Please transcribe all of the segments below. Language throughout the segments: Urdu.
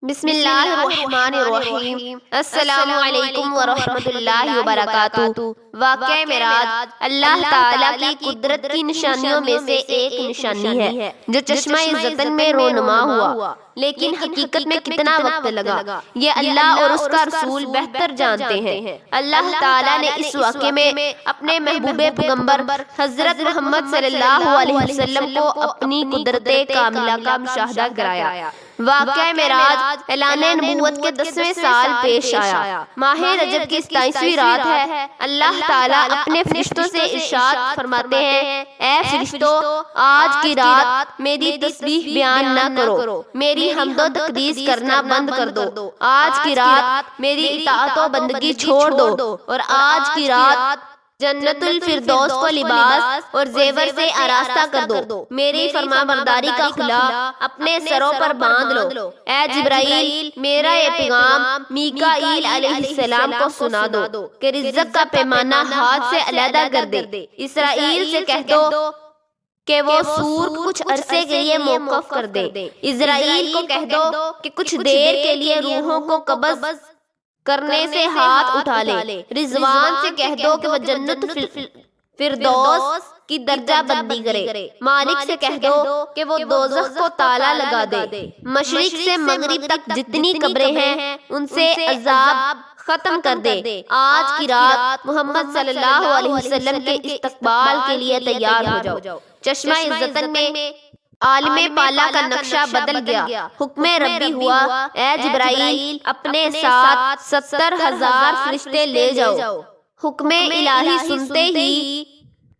بسم اللہ الرحمن الرحیم۔ السلام علیکم ورحمۃ اللہ وبرکاتہ۔ واقعہ معراج اللہ تعالیٰ کی قدرت کی نشانیوں میں سے ایک نشانی ہے جو چشمہ زتن میں رونما ہوا، لیکن حقیقت میں کتنا وقت لگا یہ اللہ اور اس کا رسول بہتر جانتے ہیں۔ اللہ تعالیٰ نے اس واقعے میں اپنے محبوب پیغمبر حضرت محمد صلی اللہ علیہ وسلم کو اپنی قدرت کاملہ کا مشاہدہ کرایا۔ واقعہ معراج اعلان نبوت کے 10ویں سال پیش آیا۔ ماہ رجب کی 27ویں رات ہے۔ اللہ تعالیٰ اپنے فرشتوں سے ارشاد فرماتے ہیں، اے فرشتوں، آج کی رات میری تسبیح بیان نہ کرو، میری حمد و تقدیس کرنا بند کر دو۔ آج کی رات میری اطاعت و بندگی چھوڑ دو، اور آج کی رات جنت الفردوس کو لباس اور زیور سے آراستہ کر دو۔ میری فرما برداری کا خلا اپنے سروں پر باندھ لو۔ اے جبرائیل، میرا یہ پیغام میکائیل علیہ السلام کو سنا دو کہ رزق کا پیمانہ ہاتھ سے علیحدہ کر دے۔ اسرائیل سے کہہ دو کہ وہ سور کچھ عرصے کے لیے موقف کر دے۔ اسرائیل کو کہہ دو کہ کچھ دیر کے لیے روحوں کو قبض کرنے سے ہاتھ اٹھا لے۔ رضوان سے کہہ دو کہ وہ جنت فردوس کی درجہ بندی کرے۔ مالک سے کہہ دو کہ وہ دوزخ کو تالا لگا دے۔ مشرق سے مغرب تک جتنی قبریں ہیں ان سے عذاب ختم کر دے۔ آج کی رات محمد صلی اللہ علیہ وسلم کے استقبال کے لیے تیار ہو جاؤ۔ چشمہ زتن میں عالم بالا کا نقشہ بدل گیا۔ حکم ربی ہوا، اے جبرائیل، اپنے ساتھ 70,000 فرشتے لے جاؤ۔ حکم الہی سنتے ہی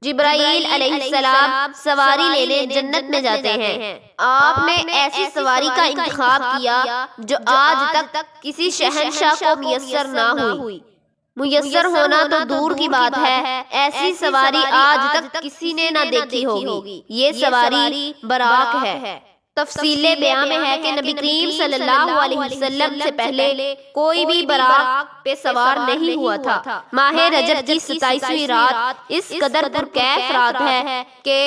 جبرائیل علیہ السلام سواری لینے جنت میں جاتے ہیں۔ آپ نے ایسی سواری کا انتخاب کیا جو آج تک کسی شہنشاہ کو میسر نہ ہوئی۔ میسر ہونا تو دور کی بات ہے، ایسی سواری آج تک کسی نے نہ دیکھی ہوگی۔ یہ سواری براق ہے۔ تفصیل بیان میں ہے کہ نبی کریم صلی اللہ علیہ وسلم سے پہلے کوئی بھی براق پہ سوار نہیں ہوا تھا۔ ماہ رجب کی 27ویں رات اس قدر پرکیف رات ہے کہ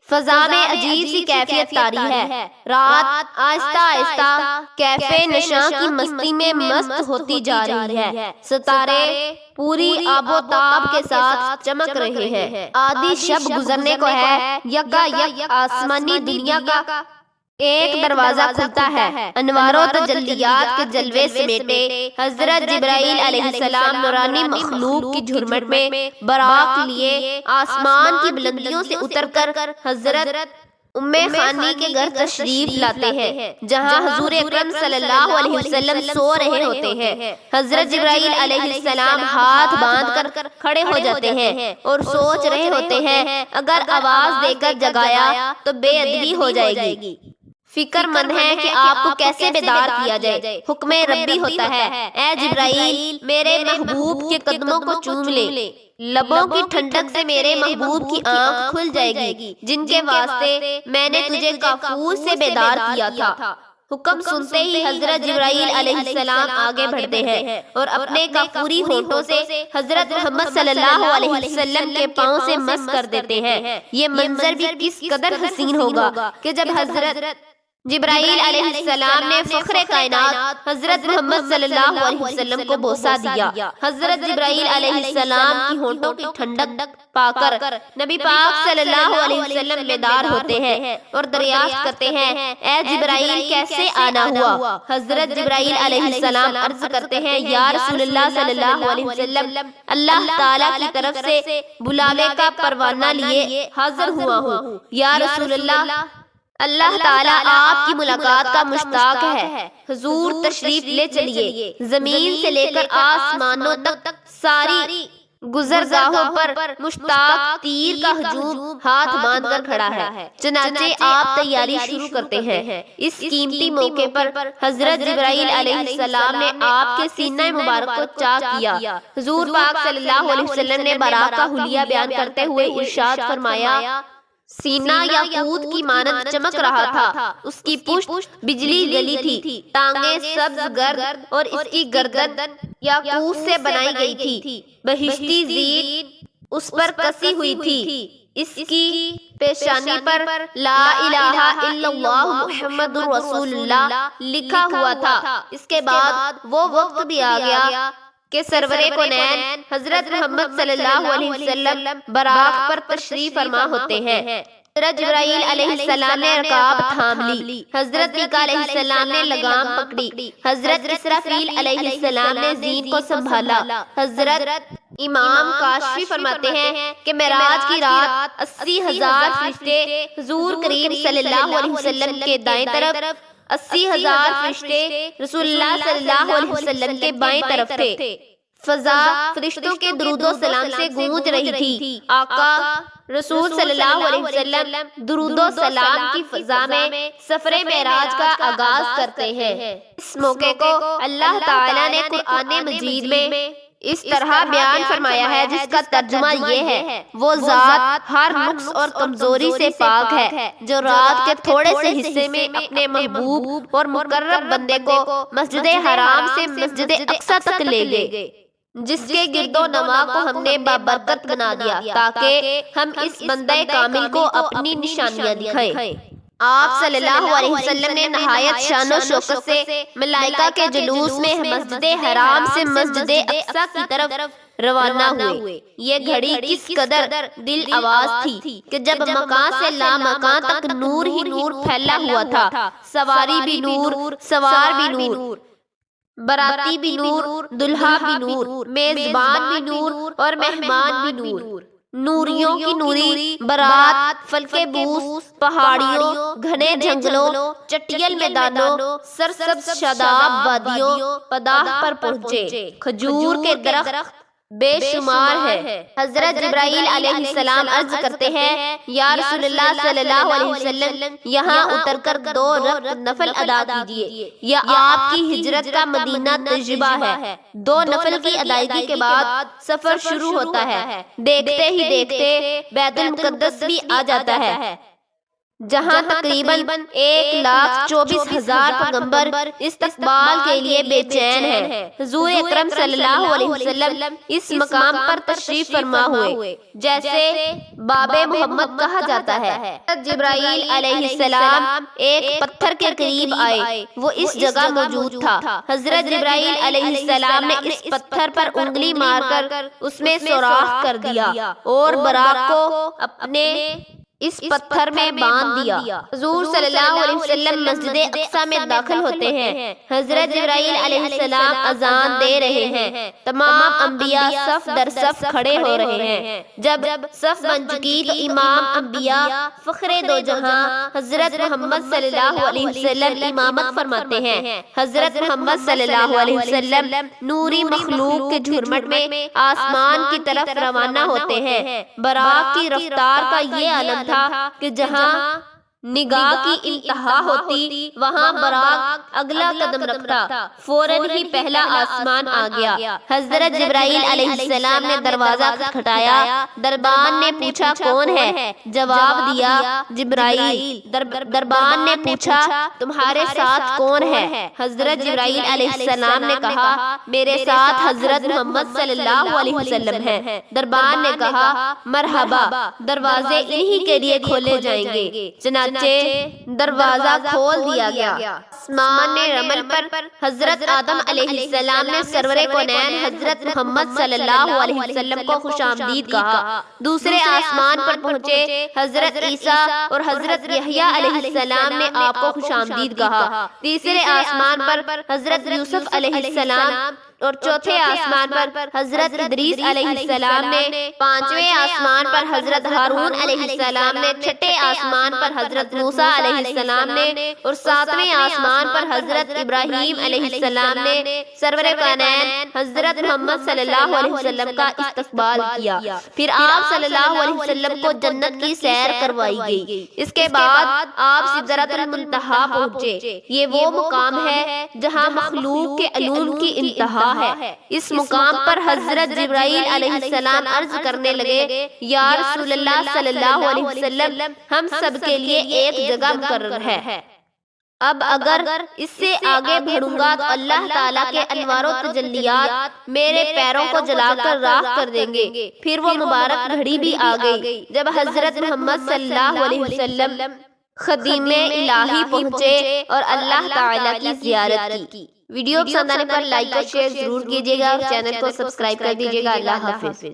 فضا میں عجیب سی کیفیت طاری ہے۔ رات آہستہ آہستہ کیف نشاں کی مستی میں مست ہوتی جا رہی ہے۔ ستارے پوری آب و تاب کے ساتھ چمک رہے ہیں۔ آدھی شب گزرنے کو ہے، یکا یک آسمانی دنیا کا ایک دروازہ کھلتا ہے۔ انوار و تجلیات کے جلوے سمیٹے حضرت جبرائیل علیہ السلام نورانی مخلوق کی جھرمٹ میں براق لیے آسمان کی بلندیوں سے اتر کر حضرت ام خانی کے گھر تشریف لاتے ہیں، جہاں حضور اکرم صلی اللہ علیہ وسلم سو رہے ہوتے ہیں۔ حضرت جبرائیل علیہ السلام ہاتھ باندھ کر کھڑے ہو جاتے ہیں اور سوچ رہے ہوتے ہیں، اگر آواز دے کر جگایا تو بے ادبی ہو جائے گی۔ فکر مند ہے کہ آپ کو کیسے بیدار کیا جائے۔ حکم ربی ہوتا ہے، اے جبرائیل، میرے محبوب کے قدموں کو چوم لے۔ لبوں کی ٹھنڈک سے میرے محبوب کی آنکھ کھل جائے گی، جن کے واسطے میں نے تجھے کافور سے بیدار کیا تھا۔ حکم سنتے ہی حضرت جبرائیل علیہ السلام آگے بڑھتے ہیں اور اپنے کافوری ہونٹوں سے حضرت محمد صلی اللہ علیہ وسلم کے پاؤں سے مس کر دیتے ہیں۔ یہ منظر بھی کس قدر حسین ہوگا کہ جب حضرت جبرائیل علیہ السلام نے فخر کائنات حضرت محمد صلی اللہ علیہ وسلم کو بوسہ دیا، حضرت جبرائیل علیہ السلام کی ہونٹوں کی ٹھنڈک پا کر نبی پاک صلی اللہ علیہ وسلم بیدار ہوتے ہیں اور دریافت کرتے ہیں، اے جبرائیل، کیسے آنا ہوا؟ حضرت جبرائیل علیہ السلام عرض کرتے ہیں، یا رسول اللہ صلی اللہ علیہ وسلم، اللہ تعالیٰ کی طرف سے بلاوے کا پروانہ لیے حاضر ہوا ہوں۔ یا رسول اللہ تعالیٰ آپ کی ملاقات کا مشتاق ہے، حضور تشریف لے چلیے۔ زمین سے لے کر آسمانوں تک ساری گزرگاہوں پر مشتاق تیر کا ہجوم ہاتھ باندھ کر کھڑا ہے۔ چنانچہ آپ تیاری شروع کرتے ہیں۔ اس قیمتی موقع پر حضرت جبرائیل علیہ السلام نے آپ کے سینہ مبارک کو چاک کیا۔ حضور پاک صلی اللہ علیہ وسلم نے براق کا حلیہ بیان کرتے ہوئے ارشاد فرمایا، سینہ یاقوت کی مانند چمک رہا تھا، اس کی پشت بجلی جلی تھی، ٹانگیں سبز گرد اور اس کی گردن یاقوت سے بنائی گئی تھی، بہشتی زینت اس پر کسی ہوئی تھی، اس کی پیشانی پر لا الہ الا اللہ محمد رسول اللہ لکھا ہوا تھا۔ اس کے بعد وہ وقت بھی آ گیا کہ سرور کونین حضرت محمد صلی اللہ علیہ وسلم براق پر تشریف فرما ہوتے ہیں۔ حضرت جبرائیل علیہ السلام نے رکاب تھام لی، حضرت میکا علیہ السلام نے لگام پکڑی، حضرت اسرافیل علیہ السلام نے زین کو سنبھالا۔ حضرت امام کاشفی فرماتے ہیں کہ معراج کی رات 80,000 فرشتے حضور کریم صلی اللہ علیہ وسلم کے دائیں طرف، 80,000 فرشتے رسول اللہ صلی اللہ علیہ وسلم کے بائیں طرف تھے۔ فضا فرشتوں کے درود و سلام سے گونج رہی تھی۔ آقا رسول صلی اللہ علیہ وسلم درود و سلام کی فضا میں سفر معراج کا آغاز کرتے ہیں۔ اس موقع کو اللہ تعالیٰ نے قرآن مجید میں اس طرح بیان فرمایا ہے جس کا ترجمہ یہ ہے: وہ ذات ہر نقص اور کمزوری سے پاک ہے جو رات کے تھوڑے سے حصے میں اپنے محبوب اور مقرب بندے کو مسجد حرام سے مسجد اقصی تک لے گئے، جس کے گرد و نواح کو ہم نے بابرکت بنا دیا تاکہ ہم اس بندے کامل کو اپنی نشانیاں دکھائیں۔ آپ صلی اللہ علیہ وسلم نے نہایت شان و شوکت سے ملائکہ کے جلوس میں مسجد حرام سے مسجد اقصی کی طرف روانہ ہوئے۔ یہ گھڑی کس قدر دل آواز تھی کہ جب مکان سے لامکان تک نور ہی نور پھیلا ہوا تھا، سواری بھی نور، سوار بھی نور، براتی بھی نور، دلہا بھی نور، میزبان بھی نور اور مہمان بھی نور۔ نوریوں کی نوری برات فلک بوس پہاڑیوں، گھنے جنگلوں، چٹیل میدانوں، سرسبز شاداب وادیوں پداہ پر پہنچے۔ کھجور کے درخت بے شمار ہے۔ حضرت جبرائیل علیہ السلام عرض کرتے ہیں: یا رسول اللہ صلی اللہ علیہ وسلم، یہاں اتر کر 2 رکعت نفل ادا کیجیے، یہ آپ کی ہجرت کا مدینہ تجربہ ہے۔ 2 نفل کی ادائیگی کے بعد سفر شروع ہوتا ہے۔ دیکھتے ہی دیکھتے بیت المقدس بھی آ جاتا ہے، جہاں تقریباً 1,24,000 پیغمبر استقبال کے لیے بے چین ہیں۔ حضور اکرم صلی اللہ علیہ وسلم اس مقام پر تشریف فرما ہوئے، جیسے باب محمد کہا جاتا ہے۔ حضرت جبرائیل علیہ السلام ایک پتھر کے قریب آئے، وہ اس جگہ موجود تھا۔ حضرت جبرائیل علیہ السلام نے اس پتھر پر انگلی مار کر اس میں سوراخ کر دیا اور براق کو اپنے اس پتھر میں باندھ دیا۔ حضور صلی اللہ علیہ وسلم مسجد اقصی میں داخل ہوتے ہیں۔ حضرت جبرائیل علیہ السلام اذان دے رہے ہیں، تمام انبیاء صف در صف کھڑے ہو رہے ہیں۔ جب صف بن چکی تو امام انبیاء فخر دو جہاں حضرت محمد صلی اللہ علیہ وسلم امامت فرماتے ہیں۔ حضرت محمد صلی اللہ علیہ وسلم نوری مخلوق کے جھرمٹ میں آسمان کی طرف روانہ ہوتے ہیں۔ براق کی رفتار کا یہ عالم تھا کہ جہاں نگاہ کی انتہا ہوتی وہاں براق اگلا قدم رکھتا، فوراً ہی پہلا آسمان آ گیا۔ حضرت جبرائیل علیہ السلام نے دروازہ کھٹکھٹایا، دربان نے پوچھا کون ہے؟ جواب دیا جبرائیل۔ دربان نے پوچھا تمہارے ساتھ کون ہے؟ حضرت جبرائیل علیہ السلام نے کہا میرے ساتھ حضرت محمد صلی اللہ علیہ وسلم ہے۔ دربان نے کہا مرحبا، دروازے انہی کے لیے کھولے جائیں گے۔ چنانچہ دروازہ کھول دیا گیا۔ آسمان رمل پر حضرت آدم علیہ السلام نے سرور کونین حضرت محمد صلی اللہ علیہ وسلم کو خوش آمدید کہا۔ دوسرے آسمان پر پہنچے حضرت عیسیٰ اور حضرت یحییٰ علیہ السلام نے آپ کو خوش آمدید کہا۔ تیسرے آسمان پر حضرت یوسف علیہ السلام اور چوتھے آسمان پر حضرت ادریس علیہ السلام نے، پانچویں آسمان پر حضرت ہارون علیہ السلام نے، چھٹے آسمان پر حضرت موسیٰ علیہ السلام نے اور ساتویں آسمان پر حضرت ابراہیم علیہ السلام نے سرور کونین حضرت محمد صلی اللہ علیہ وسلم کا استقبال کیا۔ پھر آپ صلی اللہ علیہ وسلم کو جنت کی سیر کروائی گئی۔ اس کے بعد آپ سدرۃ المنتہا پہنچے۔ یہ وہ مقام ہے جہاں مخلوق کے علوم کی انتہا ہے۔ اس مقام پر حضرت جبرائیل علیہ السلام عرض کرنے لگے یا رسول اللہ صلی اللہ علیہ وسلم، ہم سب کے لیے ایک جگہ مقرر ہے۔ اب اگر اس سے آگے بڑھوں گا تو اللہ تعالیٰ کے انوار و تجلیات میرے پیروں کو جلا کر راکھ کر دیں گے۔ پھر وہ مبارک گھڑی بھی آ گئی جب حضرت محمد صلی اللہ علیہ وسلم خدیم الہی پہنچے اور اللہ تعالیٰ کی زیارت کی۔ ویڈیو پسند آنے پر لائک اور شیئر ضرور کیجیے گا، چینل کو سبسکرائب کر دیجیے گا۔ اللہ حافظ۔